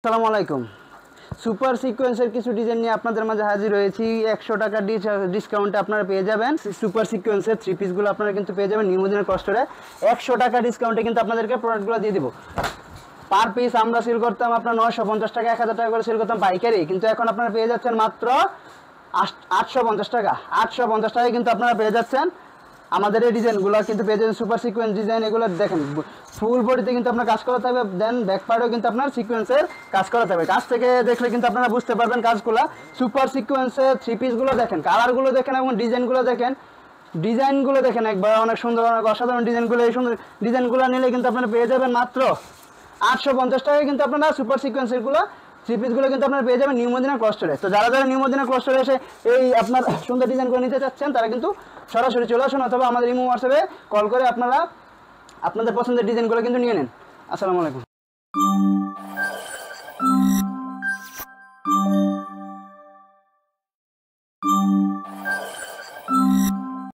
আসসালামু আলাইকুম। সুপার সিকোয়েন্সের কিছু ডিজাইন নিয়ে আপনাদের মাঝে হাজির হয়েছি। 100 টাকা ডিসকাউন্টে আপনারা পেয়ে যাবেন সুপার সিকোয়েন্সের থ্রি পিসগুলো আপনারা কিন্তু পেয়ে যাবেন নিউমোদিনের কস্টরে 100 টাকা ডিসকাউন্টে কিন্তু আপনাদেরকে প্রোডাক্টগুলো দিয়ে দিব। পার পিস আমরা সেল করতাম আপনার 950 টাকা 1000 টাকা করে সেল করতাম পাইকারি, কিন্তু এখন আপনারা পেয়ে যাচ্ছেন মাত্র 850 টাকা। 850 টাকায় কিন্তু আপনারা পেয়ে যাচ্ছেন আমাদের এই ডিজাইনগুলো কিন্তু পেয়ে যাবেন সুপার সিকোয়েন্স ডিজাইন। এগুলো দেখেন ফুল বডিতে কিন্তু আপনার কাজ করাতে হবে, দেন ব্যাক পার্টেও কিন্তু আপনার সিকোয়েন্সের কাজ করাতে হবে। কাজ থেকে দেখলে কিন্তু আপনারা বুঝতে পারবেন কাজগুলো। সুপার সিকোয়েন্সের থ্রি পিসগুলো দেখেন, কালারগুলো দেখেন এবং ডিজাইনগুলো দেখেন। ডিজাইনগুলো দেখেন একবার অনেক সুন্দর, অনেক অসাধারণ ডিজাইনগুলো। এই সুন্দর ডিজাইনগুলো নিলে কিন্তু আপনারা পেয়ে যাবেন মাত্র 850 টাকায় কিন্তু আপনারা সুপার সিকোয়েন্সেরগুলো থ্রি পিসগুলো কিন্তু আপনারা পেয়ে যাবেন নিউ মদিনা ক্লাস্টারে। তো যারা যারা নিউ মদিনা ক্লাস্টারে এসে এই আপনার সুন্দর ডিজাইনগুলো নিতে চাচ্ছেন তারা কিন্তু সরাসরি চলে আসুন, অথবা আমাদের ইমো হোয়াটসঅ্যাপে কল করে আপনারা আপনাদের পছন্দের ডিজাইনগুলো কিন্তু নিয়ে নেন। আসসালামু আলাইকুম।